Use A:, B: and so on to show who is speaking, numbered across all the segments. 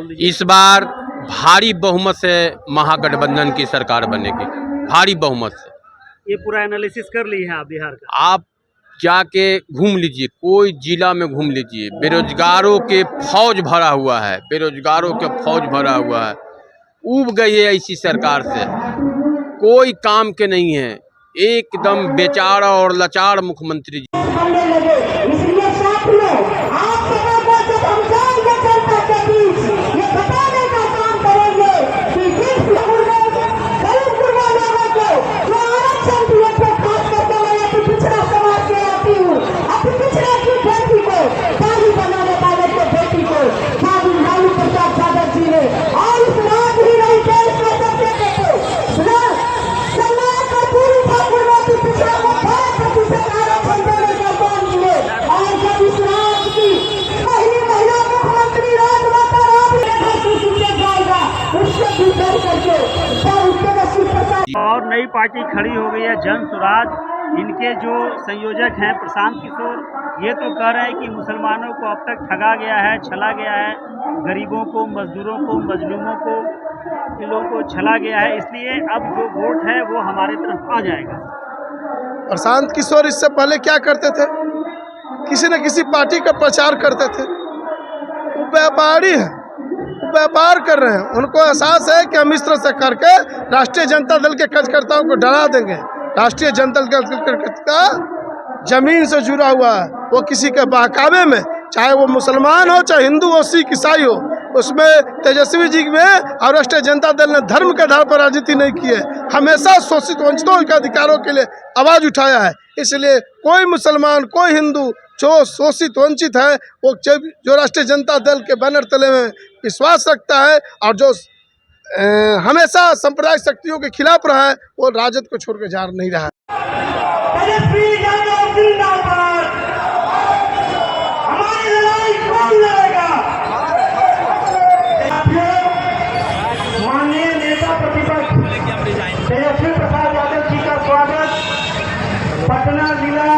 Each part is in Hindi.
A: बोल दीजिए।
B: इस बार भारी बहुमत से महागठबंधन की सरकार बनेगी, भारी बहुमत से।
A: ये पूरा एनालिसिस कर ली है आप बिहार का?
B: आप जाके घूम लीजिए, कोई जिला में घूम लीजिए, बेरोजगारों के फौज भरा हुआ है, बेरोजगारों के फौज भरा हुआ है। ऊब गई है ऐसी सरकार से, कोई काम के नहीं है, एकदम बेचारा और लाचार मुख्यमंत्री जी।
C: इसलिए साथियों, आप सबों को जब हम जाएंगे जनता के बीच, ये बताने का काम करेंगे कि जिस दलित गुर्बा लोगों को जो आरक्षण दिए थे, खास करके मैं अति पिछड़ा समाज के आती हूँ, अति पिछड़ा की बेटी को शादी बनाने वाले के बेटी को शादी लालू प्रसाद यादव जी ने और इस राज ही नहीं देश में सबसे पूरी ठाकुर ने अति पिछड़ा को 12% आरक्षण देने का काम किए और जब इस राज की पहली महिला मुख्यमंत्री राजमाता राबड़ी जाएगा उससे दूर करके
A: और नई पार्टी खड़ी हो गई है जन स्वराज। इनके जो संयोजक हैं प्रशांत किशोर, ये तो कह रहे हैं कि मुसलमानों को अब तक ठगा गया है, छला गया है, गरीबों को, मजदूरों को, मजलूमों को, इन लोगों को छला गया है, इसलिए अब जो वोट है वो हमारी तरफ आ जाएगा।
D: प्रशांत किशोर इससे पहले क्या करते थे? किसी न किसी पार्टी का प्रचार करते थे। वो व्यापारी है, वो व्यापार कर रहे हैं। उनको एहसास है कि हम इस तरह से करके राष्ट्रीय जनता दल के कार्यकर्ताओं को डरा देंगे। राष्ट्रीय जनता दल का कार्यकर्ता जमीन से जुड़ा हुआ है, वो किसी के बहकावे में, चाहे वो मुसलमान हो, चाहे हिंदू हो, सिख ईसाई हो, उसमें तेजस्वी जी में और राष्ट्रीय जनता दल ने धर्म के आधार पर राजनीति नहीं की है। हमेशा शोषित वंचितों के अधिकारों के लिए आवाज़ उठाया है। इसलिए कोई मुसलमान, कोई हिंदू जो शोषित वंचित है, वो जो राष्ट्रीय जनता दल के बैनर तले में विश्वास रखता है और जो हमेशा सांप्रदायिक शक्तियों के खिलाफ रहा है, वो राजद को छोड़कर जा नहीं रहा है।
C: माननीय नेता प्रतिपक्ष तेजस्वी प्रसाद यादव जी का स्वागत पटना जिला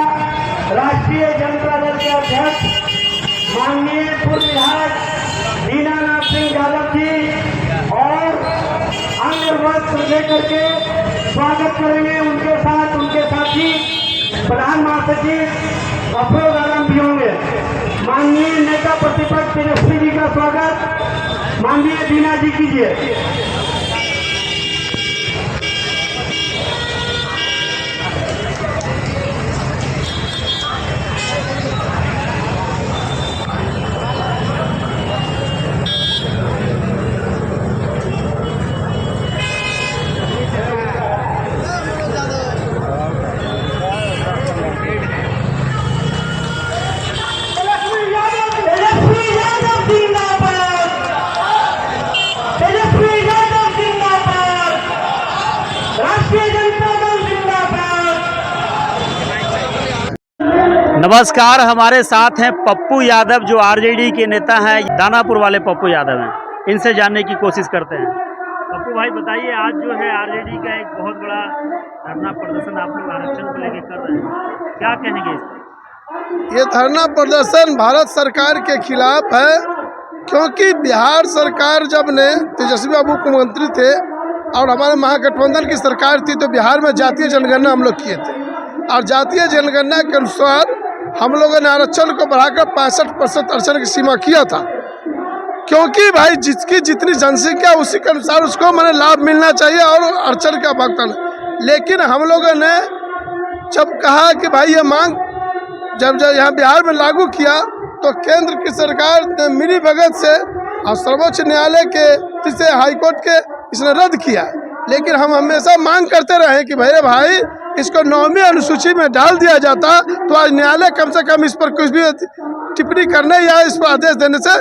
C: राष्ट्रीय जनता दल के अध्यक्ष माननीय पूर्व विधायक दीनानाथ सिंह यादव जी और अन्य वर्ग को लेकर के स्वागत करेंगे। उनके साथ उनके साथी प्रधान महासचिव अफरोज आलम भी होंगे। माननीय नेता प्रतिपक्ष तेजस्वी जी का स्वागत माननीय दीना जी कीजिए।
A: नमस्कार, हमारे साथ हैं पप्पू यादव जो आरजेडी के नेता हैं, दानापुर वाले पप्पू यादव हैं। इनसे जानने की कोशिश करते हैं। पप्पू भाई बताइए, आज जो है आरजेडी का एक बहुत बड़ा धरना प्रदर्शन आप लोग आरक्षण को लेकर कर रहे हैं, क्या कहेंगे इस पर?
D: ये धरना प्रदर्शन भारत सरकार के खिलाफ है, क्योंकि बिहार सरकार जब ने तेजस्वी बाबू मुख्यमंत्री थे और हमारे महागठबंधन की सरकार थी, तो बिहार में जातीय जनगणना हम लोग किए थे और जातीय जनगणना के अनुसार हम लोगों ने आरक्षण को बढ़ाकर 65% आरक्षण की सीमा किया था। क्योंकि भाई जिसकी जितनी जनसंख्या उसी के अनुसार उसको मैंने लाभ मिलना चाहिए और आरक्षण का भुगतान। लेकिन हम लोगों ने जब कहा कि भाई ये मांग जब यहाँ बिहार में लागू किया, तो केंद्र की सरकार ने मिली भगत से और सर्वोच्च न्यायालय के से हाईकोर्ट के इसने रद्द किया। लेकिन हम हमेशा मांग करते रहे कि भाई इसको 9वीं अनुसूची में डाल दिया जाता, तो आज न्यायालय कम से कम इस पर कुछ भी टिप्पणी करने या इस पर आदेश देने से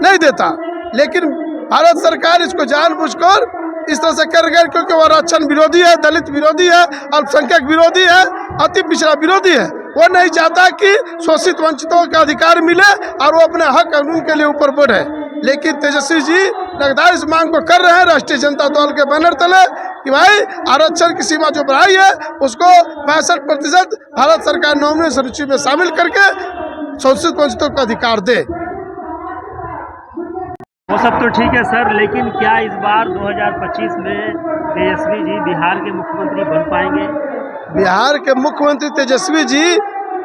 D: नहीं देता। लेकिन भारत सरकार इसको जानबूझकर इस तरह से कर गए, क्योंकि वो आरक्षण विरोधी है, दलित विरोधी है, अल्पसंख्यक विरोधी है, अति पिछड़ा विरोधी है। वो नहीं चाहता कि शोषित वंचितों का अधिकार मिले और वो अपने हक कानून के लिए ऊपर बढ़े। लेकिन तेजस्वी जी लगातार इस मांग को कर रहे हैं राष्ट्रीय जनता दल के बैनर तले कि भाई आरक्षण की सीमा जो बढ़ाई है उसको 65% भारत सरकार 9वीं अनुसूची में शामिल करके शोषित वंचितों को अधिकार दे।
A: वो सब तो ठीक है सर, लेकिन क्या इस बार 2025 में तेजस्वी जी बिहार के मुख्यमंत्री बन पाएंगे?
D: बिहार के मुख्यमंत्री तेजस्वी जी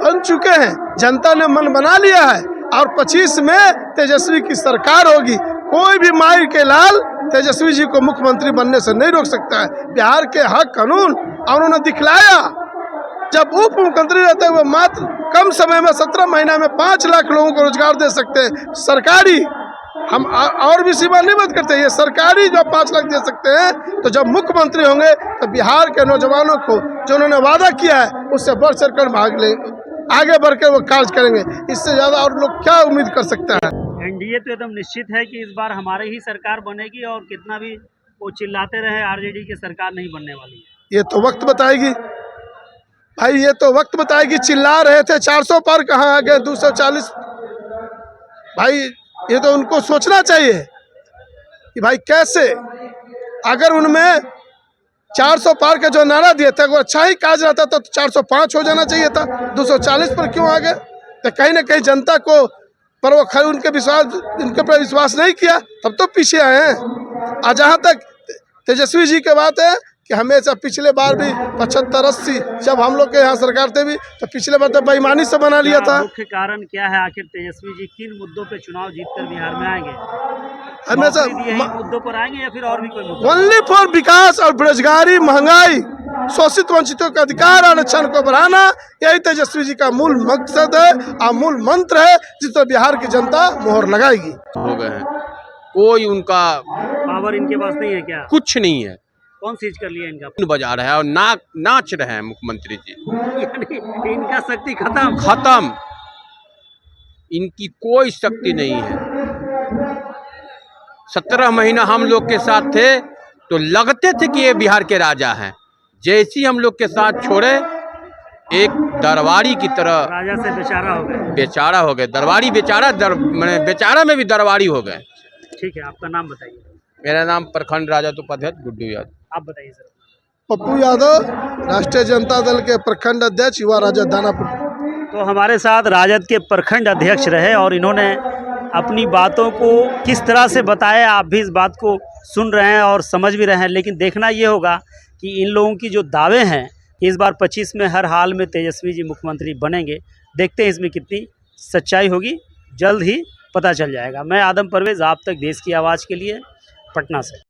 D: बन चुके हैं, जनता ने मन बना लिया है और 25 में तेजस्वी की सरकार होगी। कोई भी माई के लाल तेजस्वी जी को मुख्यमंत्री बनने से नहीं रोक सकता है। बिहार के हक कानून उन्होंने दिखलाया। जब उप मुख्यमंत्री रहते हुए मात्र कम समय में 17 महीना में 5 लाख लोगों को रोजगार दे सकते हैं, सरकारी, हम और भी सीमा नहीं बात करते, ये सरकारी जो 5 लाख दे सकते हैं, तो जब मुख्यमंत्री होंगे तो बिहार के नौजवानों को जो उन्होंने वादा किया है उससे बढ़ चढ़ कर भाग ले, आगे बढ़ कर वो कार्य करेंगे। इससे ज्यादा और लोग क्या उम्मीद कर सकते हैं।
A: एनडीए तो एकदम निश्चित है कि इस बार हमारी ही सरकार बनेगी, और कितना भी वो चिल्लाते रहे आरजेडी की सरकार नहीं बनने वाली है।
D: ये तो वक्त बताएगी भाई, ये तो वक्त बताएगी। चिल्ला रहे थे 400 पर, कहाँ आ गए 240। भाई ये तो उनको सोचना चाहिए कि भाई कैसे, अगर उनमें 400 पार का जो नारा दिया था वो अच्छा ही काज रहता तो 405 हो जाना चाहिए था, 240 पर क्यों आ गए? तो कहीं ना कहीं जनता को पर वो उनके पर विश्वास नहीं किया, तब तो पीछे आए हैं। और जहाँ तक तेजस्वी जी की बात है कि हमेशा पिछले बार भी 75-80 जब हम लोग के यहाँ सरकार थे भी, तो पिछले बार तो बेईमानी से बना लिया था।
A: मुख्य कारण क्या है, आखिर तेजस्वी जी किन मुद्दों पे चुनाव जीतकर बिहार में आएंगे?
D: हमेशा
A: मुद्दों पर आएंगे या फिर और भी कोई मुद्दा?
D: ओनली फॉर विकास और बेरोजगारी, महंगाई, शोषित वंचितों के अधिकार आरक्षण को बढ़ाना, यही तेजस्वी जी का मूल मकसद है और मूल मंत्र है, जिस पर बिहार की जनता मोहर लगाएगी।
B: हो गए हैं, कोई उनका
A: पावर इनके पास नहीं है क्या?
B: कुछ नहीं है।
A: कौन सीज कर लिया इनका?
B: बजा रहा है और नाच रहे हैं मुख्यमंत्री जी।
A: यानी इनका शक्ति खत्म।
B: इनकी कोई शक्ति नहीं है। 17 महीना हम लोग के साथ थे तो लगते थे कि ये बिहार के राजा हैं। जैसे ही हम लोग के साथ छोड़े, एक दरबारी की तरह
A: राजा से बेचारा हो गए।
B: बेचारा हो गए, दरबारी बेचारा, बेचारा में भी दरबारी हो गए।
A: ठीक है, आपका नाम बताइए।
B: मेरा नाम प्रखंड राजद उपाध्यक्ष गुड्डू यादव।
A: आप बताइए सर।
D: पप्पू यादव, राष्ट्रीय जनता दल के प्रखंड अध्यक्ष, युवा राजद दानापुर।
A: तो हमारे साथ राजद के प्रखंड अध्यक्ष रहे और इन्होंने अपनी बातों को किस तरह से बताया, आप भी इस बात को सुन रहे हैं और समझ भी रहे हैं। लेकिन देखना ये होगा कि इन लोगों की जो दावे हैं कि इस बार 25 में हर हाल में तेजस्वी जी मुख्यमंत्री बनेंगे, देखते हैं इसमें कितनी सच्चाई होगी, जल्द ही पता चल जाएगा। मैं आदम परवेज़, आप तक देश की आवाज़ के लिए, पटना से।